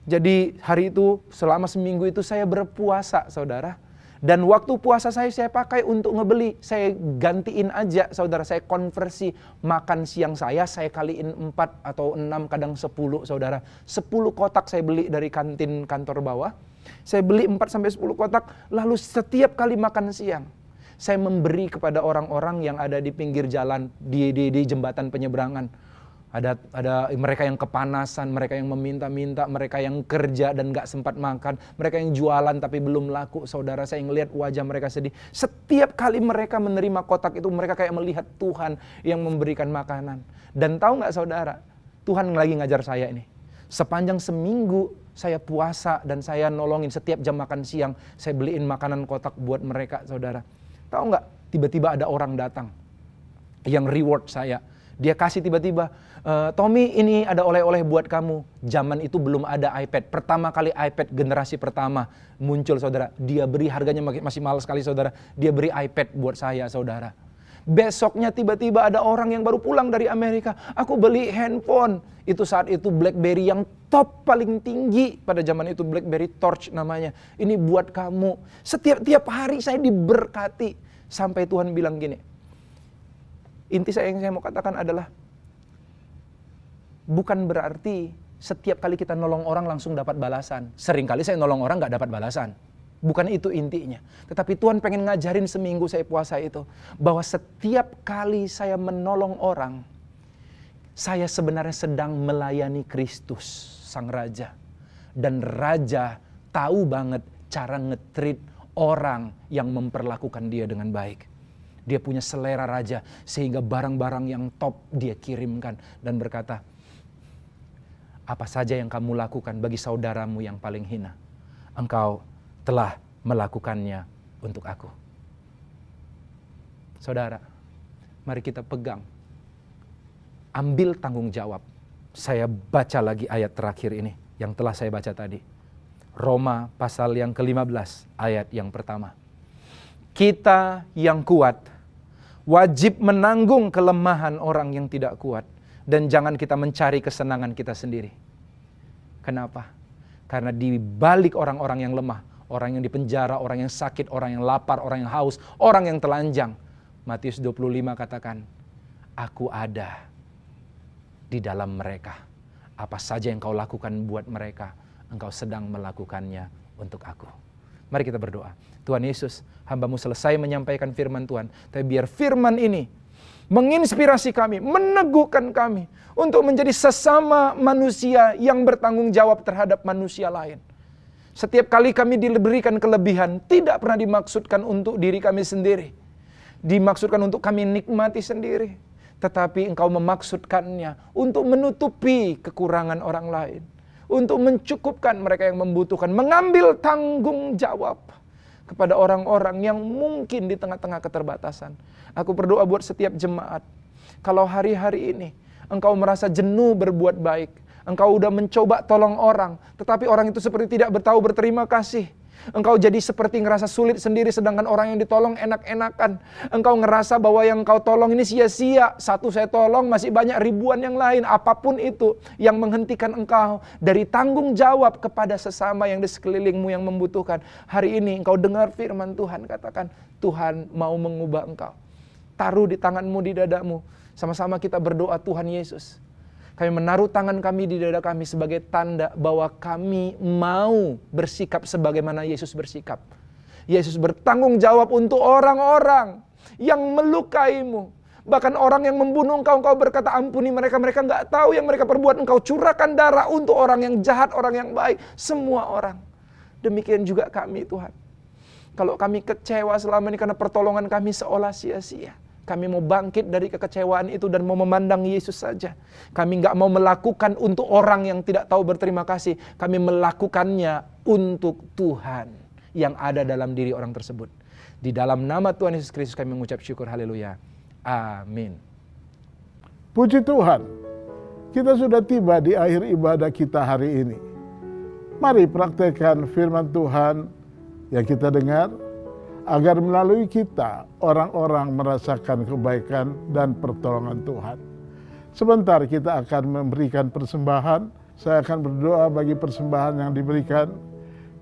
Jadi hari itu, selama seminggu itu saya berpuasa, saudara. Dan waktu puasa saya pakai untuk ngebeli. Saya gantiin aja, saudara. Saya konversi makan siang saya kaliin 4 atau 6, kadang 10, saudara. 10 kotak saya beli dari kantin kantor bawah. Saya beli 4 sampai 10 kotak. Lalu setiap kali makan siang, Saya memberi kepada orang-orang yang ada di pinggir jalan, di jembatan penyeberangan. Ada mereka yang kepanasan, mereka yang meminta-minta, mereka yang kerja dan gak sempat makan, mereka yang jualan tapi belum laku. Saudara, saya ngelihat wajah mereka sedih. Setiap kali mereka menerima kotak itu, mereka kayak melihat Tuhan yang memberikan makanan. Dan tahu gak saudara, Tuhan lagi ngajar saya ini. Sepanjang seminggu saya puasa dan saya nolongin setiap jam makan siang, saya beliin makanan kotak buat mereka, saudara. Tahu gak, tiba-tiba ada orang datang yang reward saya. Dia kasih tiba-tiba, Tommy ini ada oleh-oleh buat kamu. Zaman itu belum ada iPad. Pertama kali iPad generasi pertama muncul, saudara. Dia beri, harganya masih mahal sekali, saudara. Dia beri iPad buat saya, saudara. Besoknya tiba-tiba ada orang yang baru pulang dari Amerika. Aku beli handphone. Itu saat itu BlackBerry yang top paling tinggi. Pada zaman itu BlackBerry Torch namanya. Ini buat kamu. Tiap hari saya diberkati. Sampai Tuhan bilang gini. Inti yang saya mau katakan adalah, bukan berarti setiap kali kita nolong orang langsung dapat balasan. Seringkali saya nolong orang gak dapat balasan. Bukan itu intinya. Tetapi Tuhan pengen ngajarin seminggu saya puasa itu, bahwa setiap kali saya menolong orang, saya sebenarnya sedang melayani Kristus, Sang Raja. Dan Raja tahu banget cara nge-treat orang yang memperlakukan dia dengan baik. Dia punya selera raja, sehingga barang-barang yang top dia kirimkan dan berkata, apa saja yang kamu lakukan bagi saudaramu yang paling hina, engkau telah melakukannya untuk aku. Saudara, mari kita pegang, ambil tanggung jawab. Saya baca lagi ayat terakhir ini yang telah saya baca tadi. Roma pasal yang ke-15 ayat yang pertama. Kita yang kuat wajib menanggung kelemahan orang yang tidak kuat. Dan jangan kita mencari kesenangan kita sendiri. Kenapa? Karena di balik orang-orang yang lemah, orang yang dipenjara, orang yang sakit, orang yang lapar, orang yang haus, orang yang telanjang, Matius 25 katakan, aku ada di dalam mereka. Apa saja yang kau lakukan buat mereka, engkau sedang melakukannya untuk aku. Mari kita berdoa. Tuhan Yesus, hamba-Mu selesai menyampaikan firman Tuhan. Tapi biar firman ini menginspirasi kami, meneguhkan kami untuk menjadi sesama manusia yang bertanggung jawab terhadap manusia lain. Setiap kali kami diberikan kelebihan, tidak pernah dimaksudkan untuk diri kami sendiri. Dimaksudkan untuk kami nikmati sendiri. Tetapi Engkau memaksudkannya untuk menutupi kekurangan orang lain. Untuk mencukupkan mereka yang membutuhkan. Mengambil tanggung jawab kepada orang-orang yang mungkin di tengah-tengah keterbatasan. Aku berdoa buat setiap jemaat. Kalau hari-hari ini engkau merasa jenuh berbuat baik. Engkau udah mencoba tolong orang. Tetapi orang itu seperti tidak bertahu berterima kasih. Engkau jadi seperti ngerasa sulit sendiri sedangkan orang yang ditolong enak-enakan. Engkau ngerasa bahwa yang engkau tolong ini sia-sia. Satu saya tolong masih banyak ribuan yang lain. Apapun itu yang menghentikan engkau dari tanggung jawab kepada sesama yang di sekelilingmu yang membutuhkan. Hari ini engkau dengar firman Tuhan, katakan Tuhan mau mengubah engkau. Taruh di tanganmu, di dadamu. Sama-sama kita berdoa, Tuhan Yesus. Kami menaruh tangan kami di dada kami sebagai tanda bahwa kami mau bersikap sebagaimana Yesus bersikap. Yesus bertanggung jawab untuk orang-orang yang melukaimu. Bahkan orang yang membunuh engkau, engkau berkata ampuni mereka. Mereka nggak tahu yang mereka perbuat. Engkau curahkan darah untuk orang yang jahat, orang yang baik. Semua orang. Demikian juga kami, Tuhan. Kalau kami kecewa selama ini karena pertolongan kami seolah sia-sia. Kami mau bangkit dari kekecewaan itu dan mau memandang Yesus saja. Kami nggak mau melakukan untuk orang yang tidak tahu berterima kasih. Kami melakukannya untuk Tuhan yang ada dalam diri orang tersebut. Di dalam nama Tuhan Yesus Kristus kami mengucap syukur. Haleluya. Amin. Puji Tuhan, kita sudah tiba di akhir ibadah kita hari ini. Mari praktekkan firman Tuhan yang kita dengar, agar melalui kita orang-orang merasakan kebaikan dan pertolongan Tuhan. Sebentar kita akan memberikan persembahan. Saya akan berdoa bagi persembahan yang diberikan.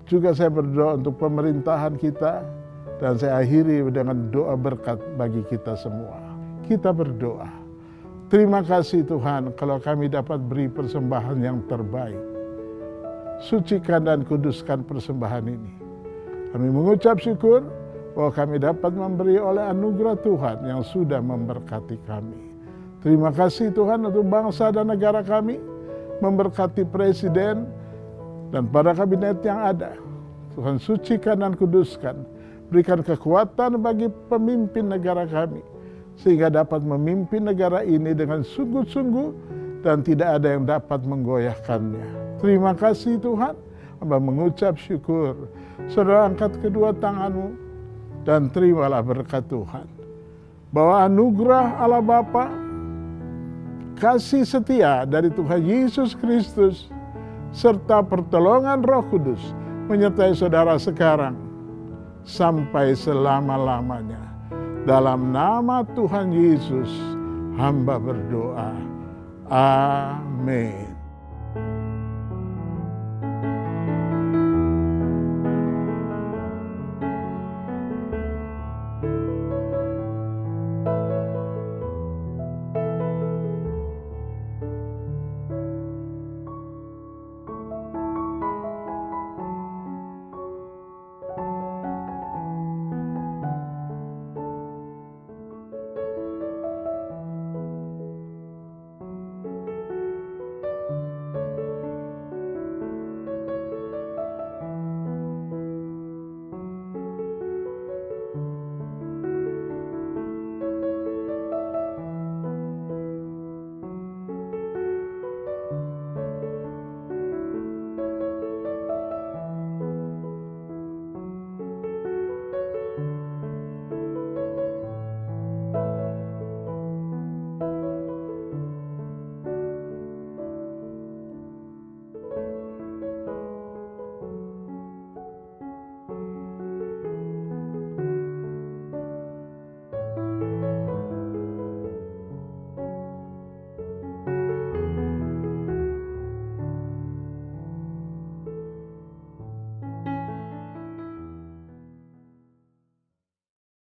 Juga saya berdoa untuk pemerintahan kita. Dan saya akhiri dengan doa berkat bagi kita semua. Kita berdoa. Terima kasih Tuhan kalau kami dapat beri persembahan yang terbaik. Sucikan dan kuduskan persembahan ini. Kami mengucap syukur bahwa kami dapat memberi oleh anugerah Tuhan yang sudah memberkati kami. Terima kasih Tuhan untuk bangsa dan negara kami, memberkati presiden dan para kabinet yang ada. Tuhan sucikan dan kuduskan, berikan kekuatan bagi pemimpin negara kami, sehingga dapat memimpin negara ini dengan sungguh-sungguh dan tidak ada yang dapat menggoyahkannya. Terima kasih Tuhan, hamba mengucap syukur. Saudara angkat kedua tanganmu dan terimalah berkat Tuhan. Bahwa anugerah Allah Bapa, kasih setia dari Tuhan Yesus Kristus, serta pertolongan Roh Kudus menyertai saudara sekarang sampai selama-lamanya. Dalam nama Tuhan Yesus, hamba berdoa. Amin.